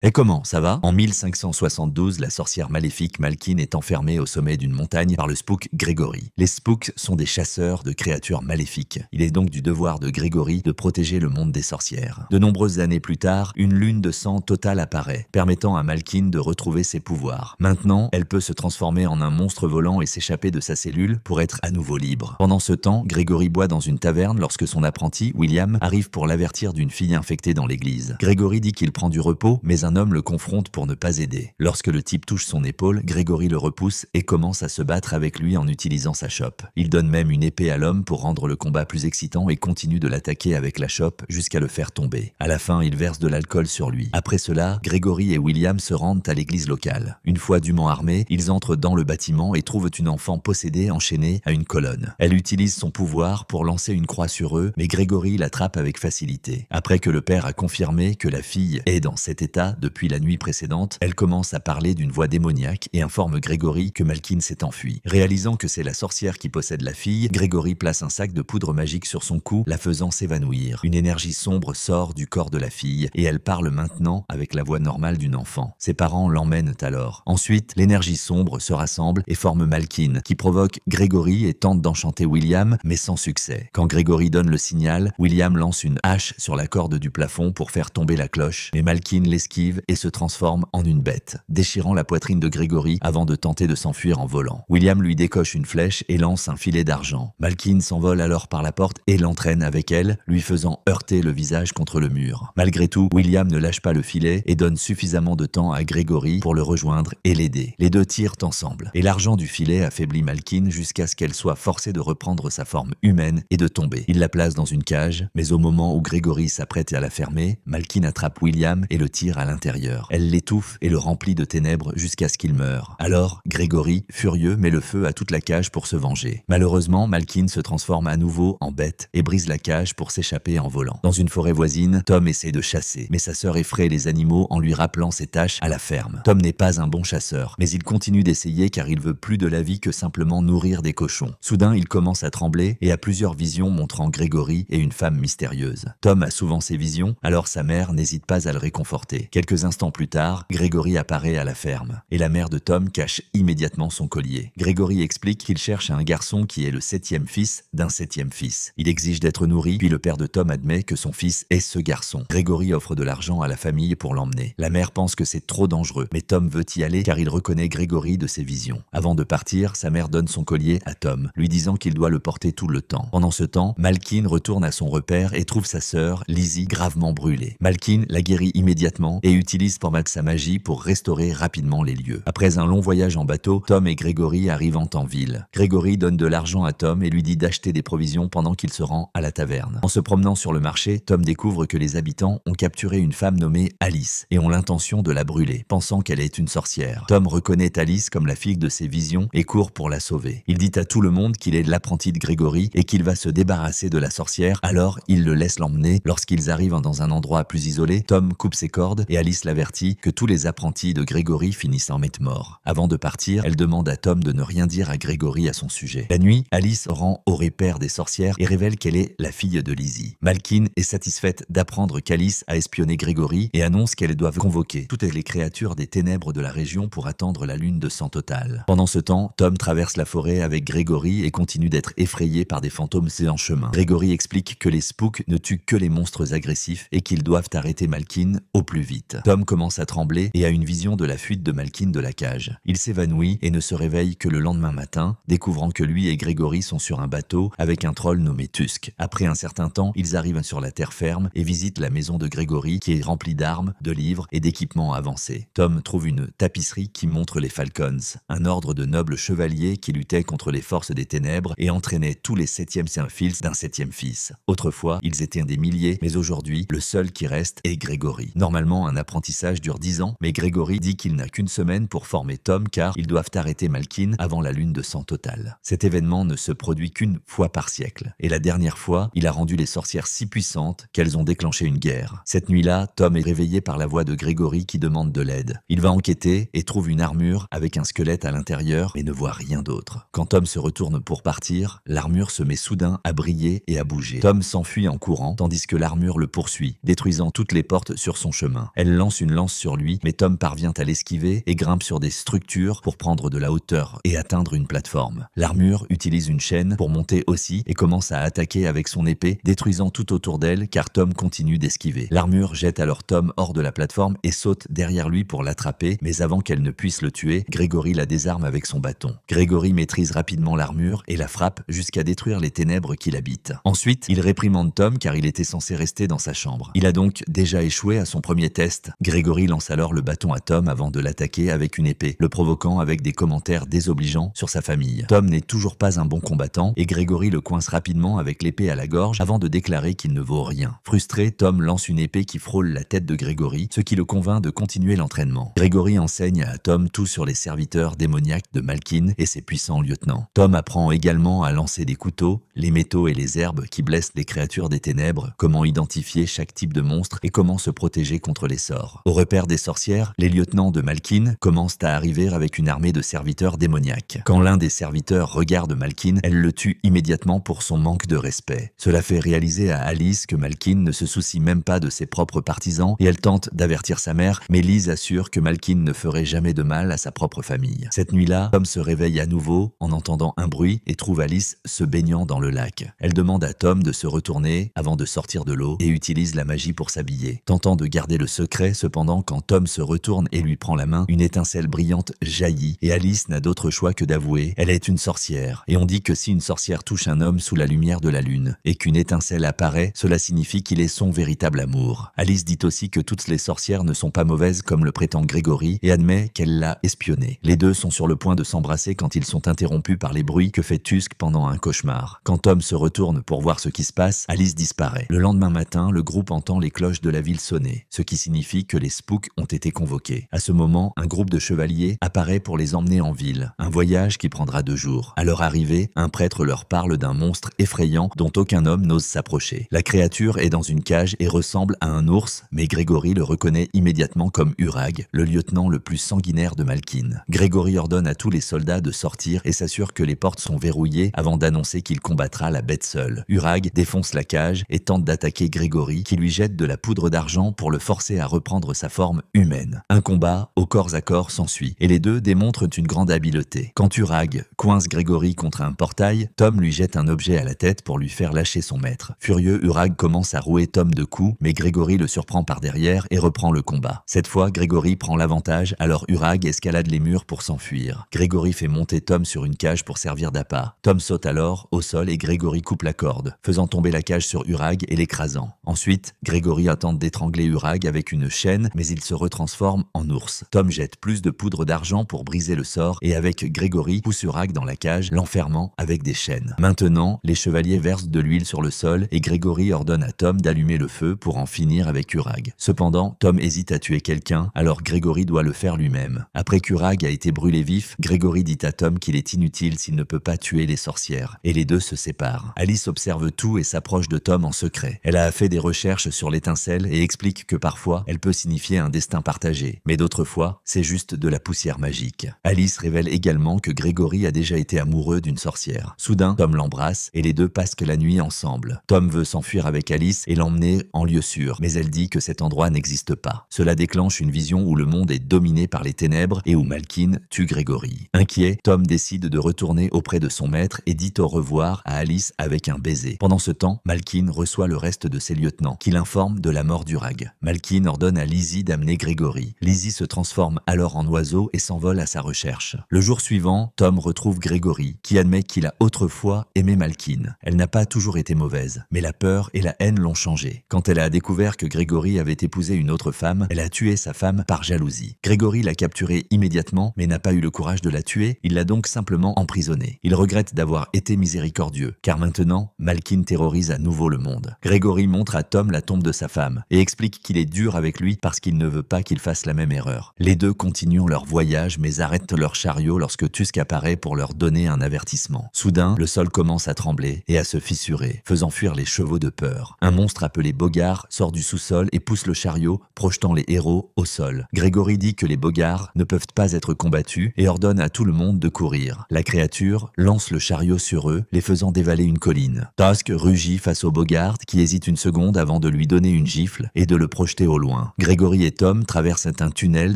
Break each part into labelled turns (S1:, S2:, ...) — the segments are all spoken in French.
S1: Et comment, ça va? En 1572, la sorcière maléfique Malkine est enfermée au sommet d'une montagne par le spook Grégory. Les spooks sont des chasseurs de créatures maléfiques. Il est donc du devoir de Grégory de protéger le monde des sorcières. De nombreuses années plus tard, une lune de sang totale apparaît, permettant à Malkine de retrouver ses pouvoirs. Maintenant, elle peut se transformer en un monstre volant et s'échapper de sa cellule pour être à nouveau libre. Pendant ce temps, Grégory boit dans une taverne lorsque son apprenti, William, arrive pour l'avertir d'une fille infectée dans l'église. Grégory dit qu'il prend du repos, mais un homme le confronte pour ne pas aider. Lorsque le type touche son épaule, Grégory le repousse et commence à se battre avec lui en utilisant sa chope. Il donne même une épée à l'homme pour rendre le combat plus excitant et continue de l'attaquer avec la chope jusqu'à le faire tomber. À la fin, il verse de l'alcool sur lui. Après cela, Grégory et William se rendent à l'église locale. Une fois dûment armés, ils entrent dans le bâtiment et trouvent une enfant possédée enchaînée à une colonne. Elle utilise son pouvoir pour lancer une croix sur eux, mais Grégory l'attrape avec facilité. Après que le père a confirmé que la fille est dans cet état depuis la nuit précédente, elle commence à parler d'une voix démoniaque et informe Grégory que Malkine s'est enfuie. Réalisant que c'est la sorcière qui possède la fille, Grégory place un sac de poudre magique sur son cou, la faisant s'évanouir. Une énergie sombre sort du corps de la fille et elle parle maintenant avec la voix normale d'une enfant. Ses parents l'emmènent alors. Ensuite, l'énergie sombre se rassemble et forme Malkine, qui provoque Grégory et tente d'enchanter William, mais sans succès. Quand Grégory donne le signal, William lance une hache sur la corde du plafond pour faire tomber la cloche, mais Malkine l'esquive et se transforme en une bête, déchirant la poitrine de Grégory avant de tenter de s'enfuir en volant. William lui décoche une flèche et lance un filet d'argent. Malkine s'envole alors par la porte et l'entraîne avec elle, lui faisant heurter le visage contre le mur. Malgré tout, William ne lâche pas le filet et donne suffisamment de temps à Grégory pour le rejoindre et l'aider. Les deux tirent ensemble, et l'argent du filet affaiblit Malkine jusqu'à ce qu'elle soit forcée de reprendre sa forme humaine et de tomber. Il la place dans une cage, mais au moment où Grégory s'apprête à la fermer, Malkine attrape William et le tire à l'intérieur. Elle l'étouffe et le remplit de ténèbres jusqu'à ce qu'il meure. Alors, Grégory, furieux, met le feu à toute la cage pour se venger. Malheureusement, Malkine se transforme à nouveau en bête et brise la cage pour s'échapper en volant. Dans une forêt voisine, Tom essaie de chasser, mais sa sœur effraie les animaux en lui rappelant ses tâches à la ferme. Tom n'est pas un bon chasseur, mais il continue d'essayer car il veut plus de la vie que simplement nourrir des cochons. Soudain, il commence à trembler et a plusieurs visions montrant Grégory et une femme mystérieuse. Tom a souvent ces visions, alors sa mère n'hésite pas à le réconforter. Quelques instants plus tard, Grégory apparaît à la ferme, et la mère de Tom cache immédiatement son collier. Grégory explique qu'il cherche un garçon qui est le 7e fils d'un 7e fils. Il exige d'être nourri, puis le père de Tom admet que son fils est ce garçon. Grégory offre de l'argent à la famille pour l'emmener. La mère pense que c'est trop dangereux, mais Tom veut y aller car il reconnaît Grégory de ses visions. Avant de partir, sa mère donne son collier à Tom, lui disant qu'il doit le porter tout le temps. Pendant ce temps, Malkine retourne à son repère et trouve sa sœur, Lizzie, gravement brûlée. Malkine la guérit immédiatement et utilise sa magie pour restaurer rapidement les lieux. Après un long voyage en bateau, Tom et Grégory arrivent en ville. Grégory donne de l'argent à Tom et lui dit d'acheter des provisions pendant qu'il se rend à la taverne. En se promenant sur le marché, Tom découvre que les habitants ont capturé une femme nommée Alice et ont l'intention de la brûler, pensant qu'elle est une sorcière. Tom reconnaît Alice comme la fille de ses visions et court pour la sauver. Il dit à tout le monde qu'il est l'apprenti de Grégory et qu'il va se débarrasser de la sorcière, alors il le laisse l'emmener. Lorsqu'ils arrivent dans un endroit plus isolé, Tom coupe ses cordes et Alice l'avertit que tous les apprentis de Grégory finissent en mettre mort. Avant de partir, elle demande à Tom de ne rien dire à Grégory à son sujet. La nuit, Alice rend au repère des sorcières et révèle qu'elle est la fille de Lizzie. Malkine est satisfaite d'apprendre qu'Alice a espionné Grégory et annonce qu'elles doivent convoquer toutes les créatures des ténèbres de la région pour attendre la lune de sang totale. Pendant ce temps, Tom traverse la forêt avec Grégory et continue d'être effrayé par des fantômes en chemin. Grégory explique que les spooks ne tuent que les monstres agressifs et qu'ils doivent arrêter Malkine au plus vite. Tom commence à trembler et a une vision de la fuite de Malkine de la cage. Il s'évanouit et ne se réveille que le lendemain matin, découvrant que lui et Grégory sont sur un bateau avec un troll nommé Tusk. Après un certain temps, ils arrivent sur la terre ferme et visitent la maison de Grégory qui est remplie d'armes, de livres et d'équipements avancés. Tom trouve une tapisserie qui montre les Falcons, un ordre de nobles chevaliers qui luttaient contre les forces des ténèbres et entraînaient tous les 7e fils d'un 7e fils. Autrefois, ils étaient des milliers, mais aujourd'hui, le seul qui reste est Grégory. Normalement, un apprentissage dure 10 ans, mais Grégory dit qu'il n'a qu'une semaine pour former Tom car ils doivent arrêter Malkine avant la lune de sang totale. Cet événement ne se produit qu'une fois par siècle, et la dernière fois, il a rendu les sorcières si puissantes qu'elles ont déclenché une guerre. Cette nuit-là, Tom est réveillé par la voix de Grégory qui demande de l'aide. Il va enquêter et trouve une armure avec un squelette à l'intérieur, mais ne voit rien d'autre. Quand Tom se retourne pour partir, l'armure se met soudain à briller et à bouger. Tom s'enfuit en courant, tandis que l'armure le poursuit, détruisant toutes les portes sur son chemin. Elle Elle lance une lance sur lui, mais Tom parvient à l'esquiver et grimpe sur des structures pour prendre de la hauteur et atteindre une plateforme. L'armure utilise une chaîne pour monter aussi et commence à attaquer avec son épée, détruisant tout autour d'elle car Tom continue d'esquiver. L'armure jette alors Tom hors de la plateforme et saute derrière lui pour l'attraper, mais avant qu'elle ne puisse le tuer, Gregory la désarme avec son bâton. Gregory maîtrise rapidement l'armure et la frappe jusqu'à détruire les ténèbres qui l'habitent. Ensuite, il réprimande Tom car il était censé rester dans sa chambre. Il a donc déjà échoué à son premier test. Gregory lance alors le bâton à Tom avant de l'attaquer avec une épée, le provoquant avec des commentaires désobligeants sur sa famille. Tom n'est toujours pas un bon combattant et Gregory le coince rapidement avec l'épée à la gorge avant de déclarer qu'il ne vaut rien. Frustré, Tom lance une épée qui frôle la tête de Gregory, ce qui le convainc de continuer l'entraînement. Gregory enseigne à Tom tout sur les serviteurs démoniaques de Malkin et ses puissants lieutenants. Tom apprend également à lancer des couteaux, les métaux et les herbes qui blessent les créatures des ténèbres, comment identifier chaque type de monstre et comment se protéger contre les sorts. Au repère des sorcières, les lieutenants de Malkin commencent à arriver avec une armée de serviteurs démoniaques. Quand l'un des serviteurs regarde Malkin, elle le tue immédiatement pour son manque de respect. Cela fait réaliser à Alice que Malkin ne se soucie même pas de ses propres partisans et elle tente d'avertir sa mère, mais Liz assure que Malkin ne ferait jamais de mal à sa propre famille. Cette nuit-là, Tom se réveille à nouveau en entendant un bruit et trouve Alice se baignant dans le lac. Elle demande à Tom de se retourner avant de sortir de l'eau et utilise la magie pour s'habiller. Tentant de garder le secret, cependant, quand Tom se retourne et lui prend la main, une étincelle brillante jaillit et Alice n'a d'autre choix que d'avouer. Elle est une sorcière et on dit que si une sorcière touche un homme sous la lumière de la lune et qu'une étincelle apparaît, cela signifie qu'il est son véritable amour. Alice dit aussi que toutes les sorcières ne sont pas mauvaises comme le prétend Gregory et admet qu'elle l'a espionné. Les deux sont sur le point de s'embrasser quand ils sont interrompus par les bruits que fait Tusk pendant un cauchemar. Quand Tom se retourne pour voir ce qui se passe, Alice disparaît. Le lendemain matin, le groupe entend les cloches de la ville sonner, ce qui signifie que les spooks ont été convoqués. À ce moment, un groupe de chevaliers apparaît pour les emmener en ville, un voyage qui prendra 2 jours. À leur arrivée, un prêtre leur parle d'un monstre effrayant dont aucun homme n'ose s'approcher. La créature est dans une cage et ressemble à un ours, mais Gregory le reconnaît immédiatement comme Urag, le lieutenant le plus sanguinaire de Malkin. Gregory ordonne à tous les soldats de sortir et s'assure que les portes sont verrouillées avant d'annoncer qu'il combattra la bête seule. Urag défonce la cage et tente d'attaquer Gregory, qui lui jette de la poudre d'argent pour le forcer à reprendre sa forme humaine. Un combat au corps à corps s'ensuit et les deux démontrent une grande habileté. Quand Urag coince Gregory contre un portail, Tom lui jette un objet à la tête pour lui faire lâcher son maître. Furieux, Urag commence à rouer Tom de coups, mais Gregory le surprend par derrière et reprend le combat. Cette fois, Gregory prend l'avantage, alors Urag escalade les murs pour s'enfuir. Gregory fait monter Tom sur une cage pour servir d'appât. Tom saute alors au sol et Gregory coupe la corde, faisant tomber la cage sur Urag et l'écrasant. Ensuite, Gregory tente d'étrangler Urag avec une chaîne, mais il se retransforme en ours. Tom jette plus de poudre d'argent pour briser le sort et avec Gregory pousse Urag dans la cage, l'enfermant avec des chaînes. Maintenant, les chevaliers versent de l'huile sur le sol et Gregory ordonne à Tom d'allumer le feu pour en finir avec Urag. Cependant, Tom hésite à tuer quelqu'un, alors Gregory doit le faire lui-même. Après qu'Urag a été brûlé vif, Gregory dit à Tom qu'il est inutile s'il ne peut pas tuer les sorcières, et les deux se séparent. Alice observe tout et s'approche de Tom en secret. Elle a fait des recherches sur l'étincelle et explique que parfois, elle peut signifier un destin partagé, mais d'autres fois, c'est juste de la poussière magique. Alice révèle également que Gregory a déjà été amoureux d'une sorcière. Soudain, Tom l'embrasse et les deux passent la nuit ensemble. Tom veut s'enfuir avec Alice et l'emmener en lieu sûr, mais elle dit que cet endroit n'existe pas. Cela déclenche une vision où le monde est dominé par les ténèbres et où Malkin tue Gregory. Inquiet, Tom décide de retourner auprès de son maître et dit au revoir à Alice avec un baiser. Pendant ce temps, Malkin reçoit le reste de ses lieutenants, qui l'informent de la mort d'Urag. Malkin ordonne à Lizzie d'amener Gregory. Lizzie se transforme alors en oiseau et s'envole à sa recherche. Le jour suivant, Tom retrouve Gregory, qui admet qu'il a autrefois aimé Malkin. Elle n'a pas toujours été mauvaise, mais la peur et la haine l'ont changée. Quand elle a découvert que Gregory avait épousé une autre femme, elle a tué sa femme par jalousie. Gregory l'a capturée immédiatement, mais n'a pas eu le courage de la tuer, il l'a donc simplement emprisonnée. Il regrette d'avoir été miséricordieux, car maintenant, Malkin terrorise à nouveau le monde. Gregory montre à Tom la tombe de sa femme, et explique qu'il est dur avec lui parce qu'il ne veut pas qu'il fasse la même erreur. Les deux continuent leur voyage, mais arrêtent leur chariot lorsque Tusk apparaît pour leur donner un avertissement. Soudain, le sol commence à trembler et à se fissurer, faisant fuir les chevaux de peur. Un monstre appelé Bogart sort du sous-sol et pousse le chariot, projetant les héros au sol. Gregory dit que les Bogarts ne peuvent pas être combattus et ordonne à tout le monde de courir. La créature lance le chariot sur eux, les faisant dévaler une colline. Tusk rugit face au Bogart qui hésite une seconde avant de lui donner une gifle et de le projeter au loin. loin. Grégory et Tom traversent un tunnel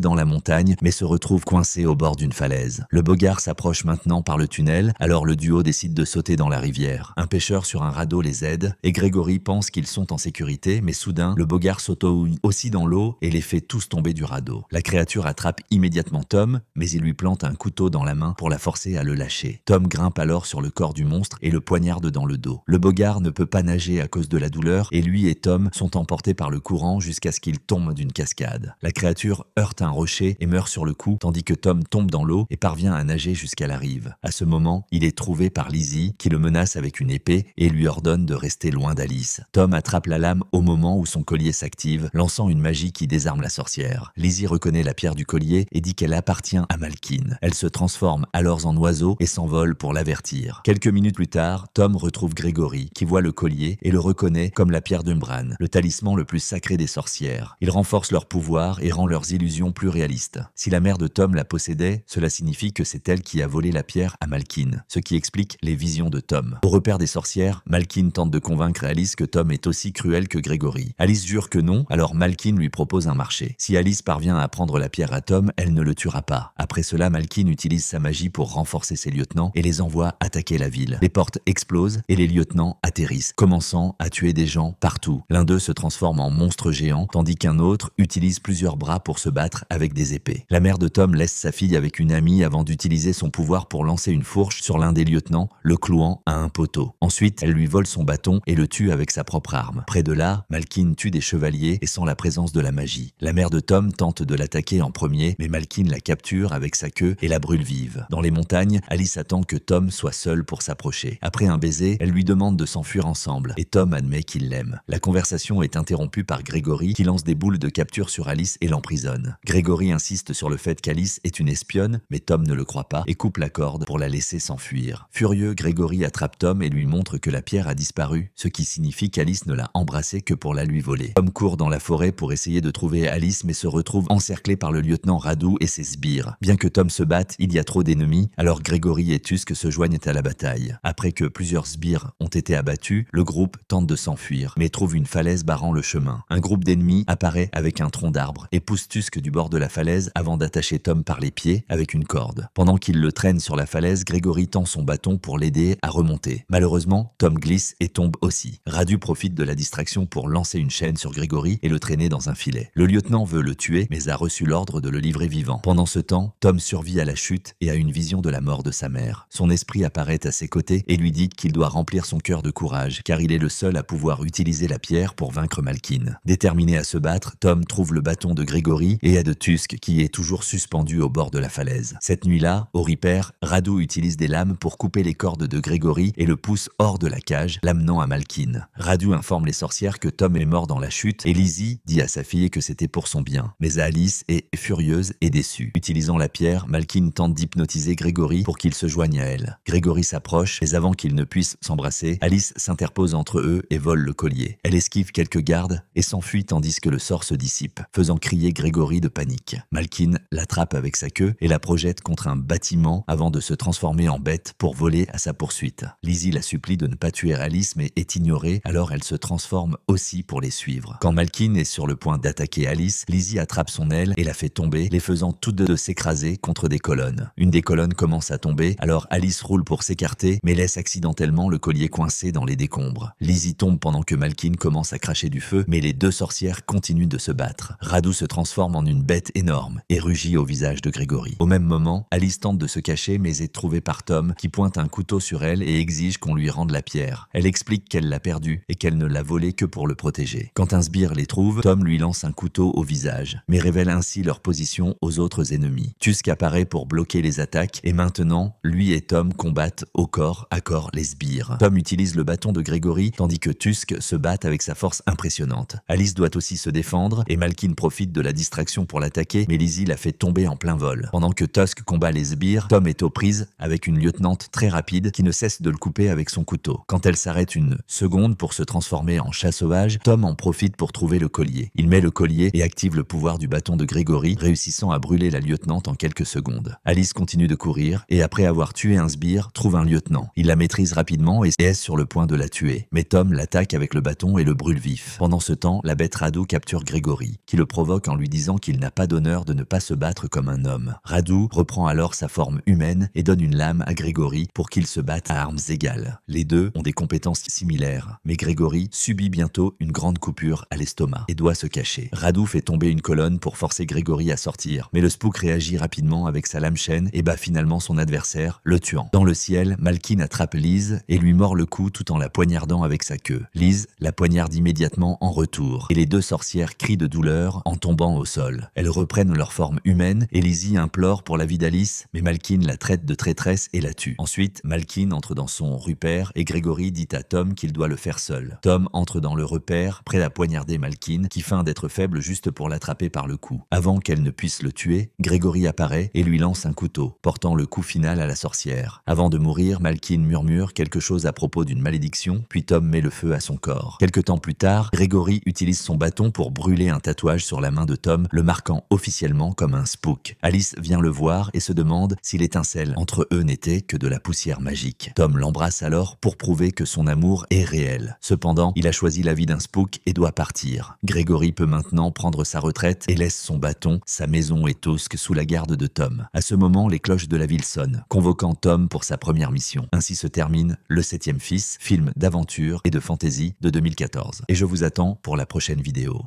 S1: dans la montagne mais se retrouvent coincés au bord d'une falaise. Le Bogart s'approche maintenant par le tunnel, alors le duo décide de sauter dans la rivière. Un pêcheur sur un radeau les aide et Grégory pense qu'ils sont en sécurité, mais soudain, le Bogart saute aussi dans l'eau et les fait tous tomber du radeau. La créature attrape immédiatement Tom, mais il lui plante un couteau dans la main pour la forcer à le lâcher. Tom grimpe alors sur le corps du monstre et le poignarde dans le dos. Le Bogart ne peut pas nager à cause de la douleur et lui et Tom sont emportés par le courant jusqu'à ce qu'ils tombent d'une cascade. La créature heurte un rocher et meurt sur le coup, tandis que Tom tombe dans l'eau et parvient à nager jusqu'à la rive. À ce moment, il est trouvé par Lizzie, qui le menace avec une épée et lui ordonne de rester loin d'Alice. Tom attrape la lame au moment où son collier s'active, lançant une magie qui désarme la sorcière. Lizzie reconnaît la pierre du collier et dit qu'elle appartient à Malkin. Elle se transforme alors en oiseau et s'envole pour l'avertir. Quelques minutes plus tard, Tom retrouve Grégory, qui voit le collier et le reconnaît comme la pierre d'Umbran, le talisman le plus sacré des sorcières. Il renforce leur pouvoir et rend leurs illusions plus réalistes. Si la mère de Tom la possédait, cela signifie que c'est elle qui a volé la pierre à Malkin, ce qui explique les visions de Tom. Au repère des sorcières, Malkin tente de convaincre Alice que Tom est aussi cruel que Grégory. Alice jure que non, alors Malkin lui propose un marché. Si Alice parvient à prendre la pierre à Tom, elle ne le tuera pas. Après cela, Malkin utilise sa magie pour renforcer ses lieutenants et les envoie attaquer la ville. Les portes explosent et les lieutenants atterrissent, commençant à tuer des gens partout. L'un d'eux se transforme en monstre géant, tandis qu'un autre utilise plusieurs bras pour se battre avec des épées. La mère de Tom laisse sa fille avec une amie avant d'utiliser son pouvoir pour lancer une fourche sur l'un des lieutenants, le clouant à un poteau. Ensuite, elle lui vole son bâton et le tue avec sa propre arme. Près de là, Malkin tue des chevaliers et sans la présence de la magie. La mère de Tom tente de l'attaquer en premier, mais Malkin la capture avec sa queue et la brûle vive. Dans les montagnes, Alice attend que Tom soit seul pour s'approcher. Après un baiser, elle lui demande de s'enfuir ensemble et Tom admet qu'il l'aime. La conversation est interrompue par Grégory qui lance des boules de capture sur Alice et l'emprisonne. Grégory insiste sur le fait qu'Alice est une espionne, mais Tom ne le croit pas et coupe la corde pour la laisser s'enfuir. Furieux, Grégory attrape Tom et lui montre que la pierre a disparu, ce qui signifie qu'Alice ne l'a embrassé que pour la lui voler. Tom court dans la forêt pour essayer de trouver Alice mais se retrouve encerclé par le lieutenant Radu et ses sbires. Bien que Tom se batte, il y a trop d'ennemis, alors Grégory et Tusk se joignent à la bataille. Après que plusieurs sbires ont été abattus, le groupe tente de s'enfuir, mais trouve une falaise barrant le chemin. Un groupe d'ennemis apparaît avec un tronc d'arbre et pousse Tusk du bord de la falaise avant d'attacher Tom par les pieds avec une corde. Pendant qu'il le traîne sur la falaise, Grégory tend son bâton pour l'aider à remonter. Malheureusement, Tom glisse et tombe aussi. Radu profite de la distraction pour lancer une chaîne sur Grégory et le traîner dans un filet. Le lieutenant veut le tuer, mais a reçu l'ordre de le livrer vivant. Pendant ce temps, Tom survit à la chute et a une vision de la mort de sa mère. Son esprit apparaît à ses côtés et lui dit qu'il doit remplir son cœur de courage, car il est le seul à pouvoir utiliser la pierre pour vaincre Malkin. Déterminé à se battre, Tom trouve le bâton de Grégory et aide Tusk, qui est toujours suspendu au bord de la falaise. Cette nuit-là, au repaire, Radu utilise des lames pour couper les cordes de Grégory et le pousse hors de la cage, l'amenant à Malkin. Radu informe les sorcières que Tom est mort dans la chute et Lizzie dit à sa fille que c'était pour son bien. Mais Alice est furieuse et déçue. Utilisant la pierre, Malkin tente d'hypnotiser Grégory pour qu'il se joigne à elle. Grégory s'approche, mais avant qu'ils ne puissent s'embrasser, Alice s'interpose entre eux et vole le collier. Elle esquive quelques gardes et s'enfuit tandis que le sort se dissipe, faisant crier Grégory de panique. Malkin l'attrape avec sa queue et la projette contre un bâtiment avant de se transformer en bête pour voler à sa poursuite. Lizzie la supplie de ne pas tuer Alice mais est ignorée, alors elle se transforme aussi pour les suivre. Quand Malkin est sur le point d'attaquer Alice, Lizzie attrape son aile et la fait tomber, les faisant toutes deux s'écraser contre des colonnes. Une des colonnes commence à tomber, alors Alice roule pour s'écarter, mais laisse accidentellement le collier coincé dans les décombres. Lizzie tombe pendant que Malkin commence à cracher du feu, mais les deux sorcières continuent de se battre. Radu se transforme en une bête énorme et rugit au visage de Grégory. Au même moment, Alice tente de se cacher mais est trouvée par Tom qui pointe un couteau sur elle et exige qu'on lui rende la pierre. Elle explique qu'elle l'a perdue et qu'elle ne l'a volée que pour le protéger. Quand un sbire les trouve, Tom lui lance un couteau au visage, mais révèle ainsi leur position aux autres ennemis. Tusk apparaît pour bloquer les attaques et maintenant, lui et Tom combattent au corps à corps les sbires. Tom utilise le bâton de Grégory tandis que Tusk se bat avec sa force impressionnante. Alice doit aussi se défendre et Malkin profite de la distraction pour l'attaquer, mais Lizzie la fait tomber en plein vol. Pendant que Tusk combat les sbires, Tom est aux prises avec une lieutenante très rapide qui ne cesse de le couper avec son couteau. Quand elle s'arrête une seconde pour se transformer en chat sauvage, Tom en profite pour trouver le collier. Il met le collier et active le pouvoir du bâton de Grégory, réussissant à brûler la lieutenante en quelques secondes. Alice continue de courir et après avoir tué un sbire, trouve un lieutenant. Il la maîtrise rapidement et est sur le point de la tuer. Mais Tom l'attaque avec le bâton et le brûle vif. Pendant ce temps, la bête Radu capture créature Grégory, qui le provoque en lui disant qu'il n'a pas d'honneur de ne pas se battre comme un homme. Radu reprend alors sa forme humaine et donne une lame à Grégory pour qu'ils se battent à armes égales. Les deux ont des compétences similaires, mais Grégory subit bientôt une grande coupure à l'estomac et doit se cacher. Radu fait tomber une colonne pour forcer Grégory à sortir, mais le spook réagit rapidement avec sa lame-chaîne et bat finalement son adversaire, le tuant. Dans le ciel, Malkin attrape Lise et lui mord le cou tout en la poignardant avec sa queue. Lise la poignarde immédiatement en retour, et les deux sorcières crient de douleur en tombant au sol. Elles reprennent leur forme humaine et Lizzie implore pour la vie d'Alice, mais Malkin la traite de traîtresse et la tue. Ensuite, Malkin entre dans son repère et Grégory dit à Tom qu'il doit le faire seul. Tom entre dans le repère, prêt à poignarder Malkin, qui feint d'être faible juste pour l'attraper par le cou. Avant qu'elle ne puisse le tuer, Grégory apparaît et lui lance un couteau, portant le coup final à la sorcière. Avant de mourir, Malkin murmure quelque chose à propos d'une malédiction, puis Tom met le feu à son corps. Quelque temps plus tard, Grégory utilise son bâton pour brûler un tatouage sur la main de Tom, le marquant officiellement comme un spook. Alice vient le voir et se demande si l'étincelle entre eux n'était que de la poussière magique. Tom l'embrasse alors pour prouver que son amour est réel. Cependant, il a choisi la vie d'un spook et doit partir. Grégory peut maintenant prendre sa retraite et laisse son bâton, sa maison et Tosque sous la garde de Tom. À ce moment, les cloches de la ville sonnent, convoquant Tom pour sa première mission. Ainsi se termine Le 7e fils, film d'aventure et de fantasy de 2014. Et je vous attends pour la prochaine vidéo.